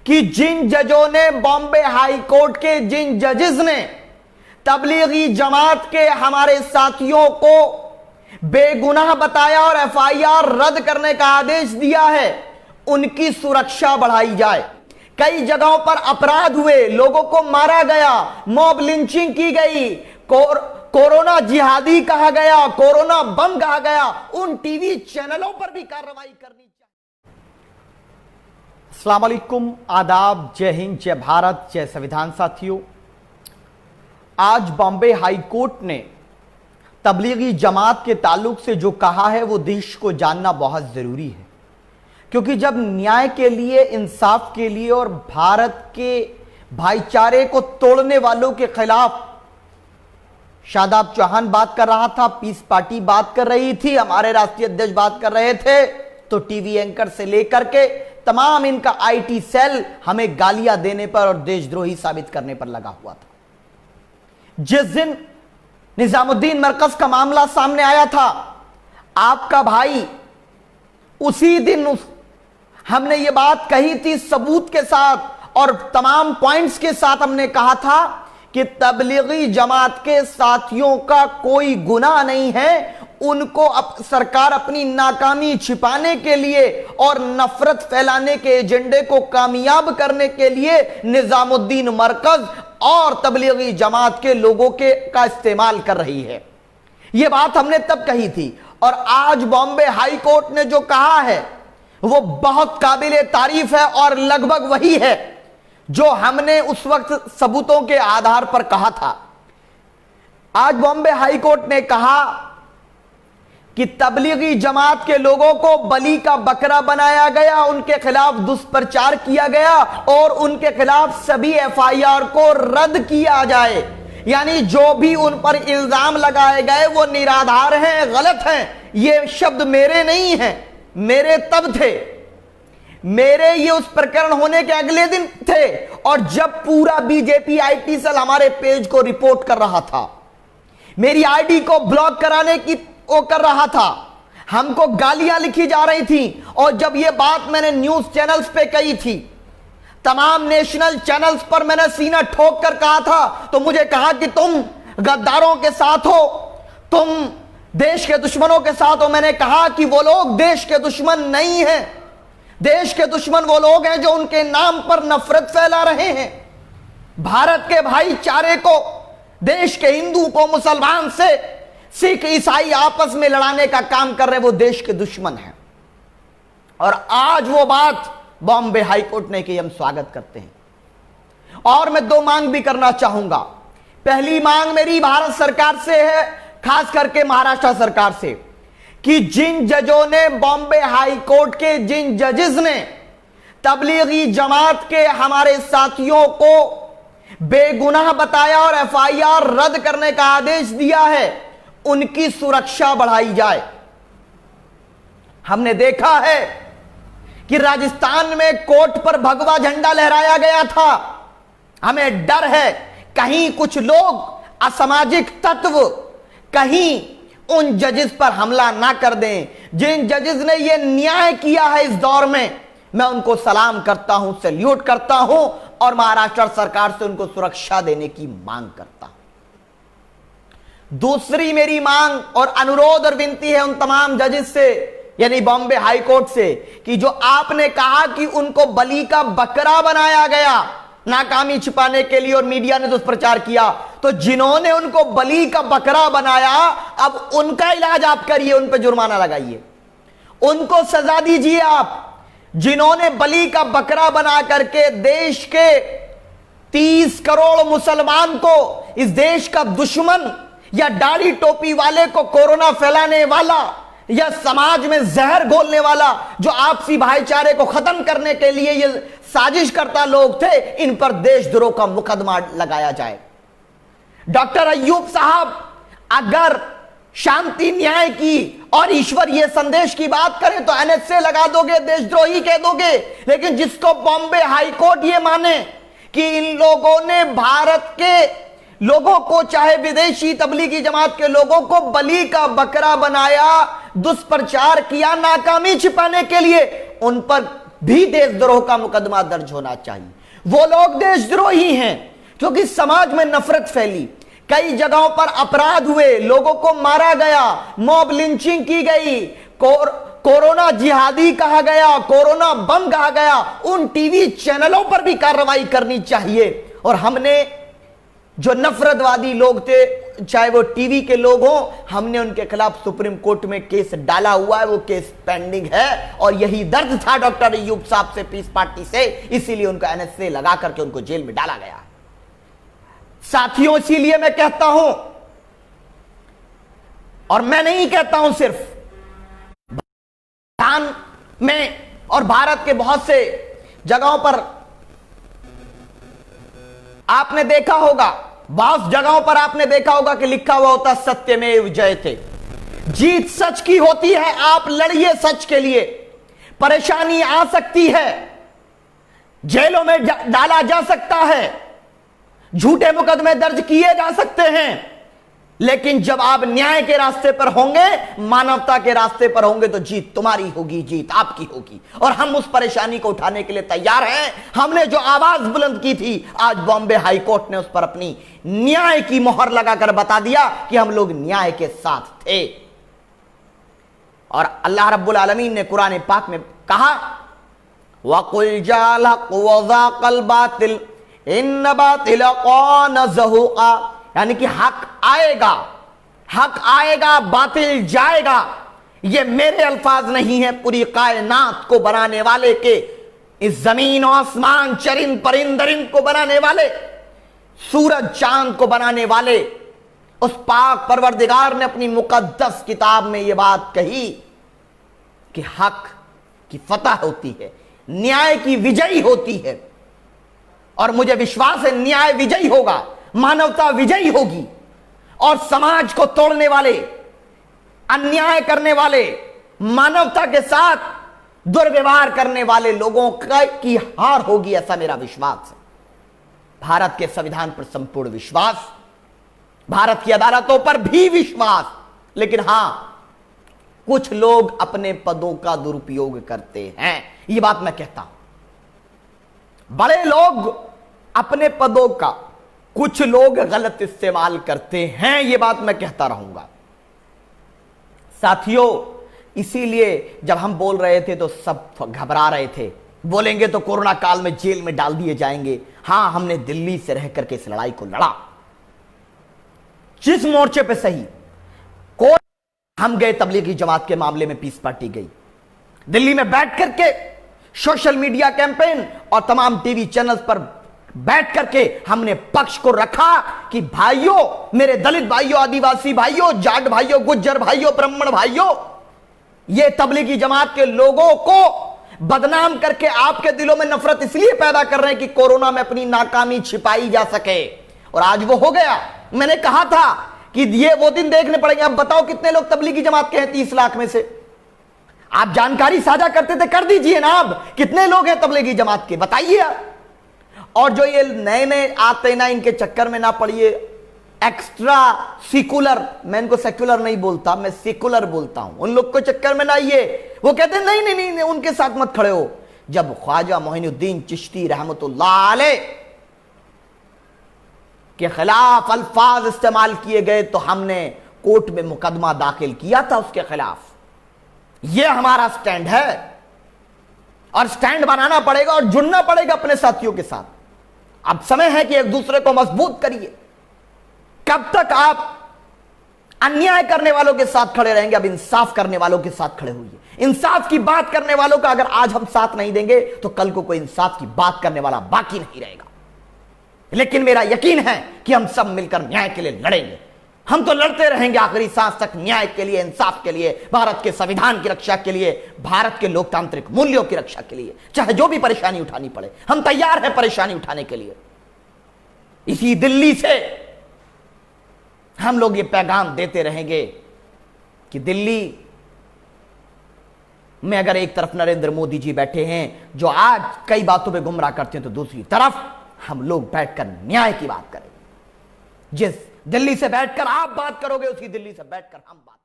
कि जिन जजों ने बॉम्बे हाई कोर्ट के जिन जजेस ने तबलीगी जमात के हमारे साथियों को बेगुनाह बताया और एफआईआर रद्द करने का आदेश दिया है, उनकी सुरक्षा बढ़ाई जाए। कई जगहों पर अपराध हुए, लोगों को मारा गया, मॉब लिंचिंग की गई, कोरोना जिहादी कहा गया, कोरोना बम कहा गया, उन टीवी चैनलों पर भी कार्रवाई करनी चाहिए। अस्सलाम वालेकुम, आदाब, जय हिंद, जय भारत, जय संविधान। साथियों, आज बॉम्बे हाई कोर्ट ने तबलीगी जमात के ताल्लुक से जो कहा है वो देश को जानना बहुत जरूरी है, क्योंकि जब न्याय के लिए, इंसाफ के लिए और भारत के भाईचारे को तोड़ने वालों के खिलाफ शादाब चौहान बात कर रहा था, पीस पार्टी बात कर रही थी, हमारे राष्ट्रीय अध्यक्ष बात कर रहे थे, तो टीवी एंकर से लेकर के तमाम इनका आईटी सेल हमें गालियां देने पर और देशद्रोही साबित करने पर लगा हुआ था। जिस दिन निजामुद्दीन मरकज का मामला सामने आया था, आपका भाई उसी दिन हमने ये बात कही थी सबूत के साथ और तमाम पॉइंट्स के साथ। हमने कहा था कि तबलीगी जमात के साथियों का कोई गुनाह नहीं है, उनको सरकार अपनी नाकामी छिपाने के लिए और नफरत फैलाने के एजेंडे को कामयाब करने के लिए निजामुद्दीन मरकज और तबलीगी जमात के लोगों का इस्तेमाल कर रही है। यह बात हमने तब कही थी और आज बॉम्बे हाई कोर्ट ने जो कहा है वो बहुत काबिले तारीफ है और लगभग वही है जो हमने उस वक्त सबूतों के आधार पर कहा था। आज बॉम्बे हाई कोर्ट ने कहा कि तबलीगी जमात के लोगों को बलि का बकरा बनाया गया, उनके खिलाफ दुष्प्रचार किया गया और उनके खिलाफ सभी एफआईआर को रद्द किया जाए। यानी जो भी उन पर इल्जाम लगाए गए वो निराधार हैं, गलत हैं। ये शब्द मेरे नहीं हैं, मेरे तब थे, मेरे ये उस प्रकरण होने के अगले दिन थे और जब पूरा बीजेपी आईटी सेल हमारे पेज को रिपोर्ट कर रहा था, मेरी आईडी को ब्लॉक कराने की वो कर रहा था, हमको गालियां लिखी जा रही थी और जब ये बात मैंने न्यूज चैनल्स पे कही थी, तमाम नेशनल चैनल्स पर मैंने सीना ठोक कर कहा था, तो मुझे कहा कि तुम गद्दारों के साथ हो, तुम देश के दुश्मनों के साथ हो। मैंने कहा कि वो लोग देश के दुश्मन नहीं हैं, देश के दुश्मन वो लोग हैं जो उनके नाम पर नफरत फैला रहे हैं, भारत के भाईचारे को, देश के हिंदू को मुसलमान से, सिख ईसाई आपस में लड़ाने का काम कर रहे, वो देश के दुश्मन हैं। और आज वो बात बॉम्बे हाई कोर्ट ने की, हम स्वागत करते हैं। और मैं दो मांग भी करना चाहूंगा। पहली मांग मेरी भारत सरकार से है, खास करके महाराष्ट्र सरकार से, कि जिन जजों ने बॉम्बे हाई कोर्ट के जिन जजेस ने तबलीगी जमात के हमारे साथियों को बेगुनाह बताया और एफआईआर रद्द करने का आदेश दिया है, उनकी सुरक्षा बढ़ाई जाए। हमने देखा है कि राजस्थान में कोर्ट पर भगवा झंडा लहराया गया था। हमें डर है कहीं कुछ लोग असामाजिक तत्व कहीं उन जजेस पर हमला ना कर दें। जिन जजेस ने यह न्याय किया है इस दौर में, मैं उनको सलाम करता हूं, सैल्यूट करता हूं और महाराष्ट्र सरकार से उनको सुरक्षा देने की मांग करता हूं। दूसरी मेरी मांग और अनुरोध और विनती है उन तमाम जजेस से, यानी बॉम्बे हाई कोर्ट से, कि जो आपने कहा कि उनको बलि का बकरा बनाया गया नाकामी छिपाने के लिए और मीडिया ने दुष्प्रचार किया, तो जिन्होंने उनको बलि का बकरा बनाया, अब उनका इलाज आप करिए, उन पर जुर्माना लगाइए, उनको सजा दीजिए। आप जिन्होंने बलि का बकरा बना करके देश के 30 करोड़ मुसलमान को, इस देश का दुश्मन या दाढ़ी टोपी वाले को, कोरोना फैलाने वाला या समाज में जहर घोलने वाला, जो आपसी भाईचारे को खत्म करने के लिए ये साजिश करता लोग थे, इन पर देशद्रोह का मुकदमा लगाया जाए। डॉक्टर अय्यूब साहब अगर शांति, न्याय की और ईश्वर ये संदेश की बात करें तो एनएसए लगा दोगे, देशद्रोही कह दोगे, लेकिन जिसको बॉम्बे हाई कोर्ट ये माने कि इन लोगों ने भारत के लोगों को, चाहे विदेशी तबलीगी जमात के लोगों को बलि का बकरा बनाया, दुष्प्रचार किया नाकामी छिपाने के लिए, उन पर भी देशद्रोह का मुकदमा दर्ज होना चाहिए। वो लोग देशद्रोही हैं क्योंकि समाज में नफरत फैली, कई जगहों पर अपराध हुए, लोगों को मारा गया, मॉब लिंचिंग की गई, कोरोना जिहादी कहा गया, कोरोना बम कहा गया। उन टीवी चैनलों पर भी कार्रवाई करनी चाहिए। और हमने जो नफरतवादी लोग थे, चाहे वो टीवी के लोग हों, हमने उनके खिलाफ सुप्रीम कोर्ट में केस डाला हुआ है, वो केस पेंडिंग है। और यही दर्द था डॉक्टर अय्यूब साहब से, पीस पार्टी से, इसीलिए उनको एनएसए लगा करके उनको जेल में डाला गया। साथियों, इसीलिए मैं कहता हूं, और मैं नहीं कहता हूं सिर्फ, भारत में और भारत के बहुत से जगहों पर आपने देखा होगा, बहुत जगहों पर आपने देखा होगा कि लिखा हुआ होता सत्यमेव जयते। जीत सच की होती है, आप लड़िए सच के लिए। परेशानी आ सकती है, जेलों में डाला जा सकता है, झूठे मुकदमे दर्ज किए जा सकते हैं, लेकिन जब आप न्याय के रास्ते पर होंगे, मानवता के रास्ते पर होंगे, तो जीत तुम्हारी होगी, जीत आपकी होगी। और हम उस परेशानी को उठाने के लिए तैयार हैं। हमने जो आवाज बुलंद की थी, आज बॉम्बे हाई कोर्ट ने उस पर अपनी न्याय की मोहर लगाकर बता दिया कि हम लोग न्याय के साथ थे। और अल्लाह रब्बुल आलमीन ने कुरान पाक में कहा, वकुल जाल हक वज़ाक़ल बातिल इन्न बातिल कान ज़हूक़ा, यानी कि हक आएगा, हक आएगा, बातिल जाएगा। ये मेरे अल्फाज नहीं है, पूरी कायनात को बनाने वाले के, इस जमीन और आसमान, चरिंद परिंदरिंद को बनाने वाले, सूरज चांद को बनाने वाले उस पाक परवरदिगार ने अपनी मुकद्दस किताब में यह बात कही कि हक की फतह होती है, न्याय की विजयी होती है। और मुझे विश्वास है न्याय विजयी होगा, मानवता विजयी होगी, और समाज को तोड़ने वाले, अन्याय करने वाले, मानवता के साथ दुर्व्यवहार करने वाले लोगों की हार होगी, ऐसा मेरा विश्वास है। भारत के संविधान पर संपूर्ण विश्वास, भारत की अदालतों पर भी विश्वास, लेकिन हां, कुछ लोग अपने पदों का दुरुपयोग करते हैं, यह बात मैं कहता हूं। बड़े लोग अपने पदों का कुछ लोग गलत इस्तेमाल करते हैं, यह बात मैं कहता रहूंगा। साथियों, इसीलिए जब हम बोल रहे थे तो सब घबरा रहे थे, बोलेंगे तो कोरोना काल में जेल में डाल दिए जाएंगे। हां, हमने दिल्ली से रह करके इस लड़ाई को लड़ा, जिस मोर्चे पे सही। हम गए तबलीगी जमात के मामले में, पीस पार्टी गई दिल्ली में, बैठ करके सोशल मीडिया कैंपेन और तमाम टीवी चैनल्स पर बैठ करके हमने पक्ष को रखा कि भाइयों, मेरे दलित भाइयों, आदिवासी भाइयों, जाट भाइयों, गुज्जर भाइयों, ब्राह्मण भाइयों, ये तबलीगी जमात के लोगों को बदनाम करके आपके दिलों में नफरत इसलिए पैदा कर रहे हैं कि कोरोना में अपनी नाकामी छिपाई जा सके। और आज वो हो गया। मैंने कहा था कि ये वो दिन देखने पड़ेंगे। अब बताओ कितने लोग तबलीगी जमात के हैं 30 लाख में से? आप जानकारी साझा करते थे, कर दीजिए ना। अब कितने लोग हैं तबलीगी जमात के, बताइए आप। और जो ये नए नए आते ना, इनके चक्कर में ना पड़िए। एक्स्ट्रा सेकुलर, मैं इनको सेकुलर नहीं बोलता, मैं सेकुलर बोलता हूं, उन लोग को चक्कर में ना आइए। वो कहते हैं नहीं नहीं नहीं, नहीं, उनके साथ मत खड़े हो। जब ख्वाजा मोइनुद्दीन चिश्ती रहमतुल्लाह अलैह के खिलाफ अल्फाज इस्तेमाल किए गए तो हमने कोर्ट में मुकदमा दाखिल किया था उसके खिलाफ। यह हमारा स्टैंड है और स्टैंड बनाना पड़ेगा और जुड़ना पड़ेगा अपने साथियों के साथ। अब समय है कि एक दूसरे को मजबूत करिए। कब तक आप अन्याय करने वालों के साथ खड़े रहेंगे? अब इंसाफ करने वालों के साथ खड़े होइए। इंसाफ की बात करने वालों का अगर आज हम साथ नहीं देंगे तो कल को कोई इंसाफ की बात करने वाला बाकी नहीं रहेगा। लेकिन मेरा यकीन है कि हम सब मिलकर न्याय के लिए लड़ेंगे। हम तो लड़ते रहेंगे आखिरी सांस तक, न्याय के लिए, इंसाफ के लिए, भारत के संविधान की रक्षा के लिए, भारत के लोकतांत्रिक मूल्यों की रक्षा के लिए। चाहे जो भी परेशानी उठानी पड़े, हम तैयार हैं परेशानी उठाने के लिए। इसी दिल्ली से हम लोग ये पैगाम देते रहेंगे कि दिल्ली में अगर एक तरफ नरेंद्र मोदी जी बैठे हैं जो आज कई बातों पे गुमराह करते हैं, तो दूसरी तरफ हम लोग बैठकर न्याय की बात करेंगे। जिस दिल्ली से बैठकर आप बात करोगे, उसी दिल्ली से बैठकर हम बात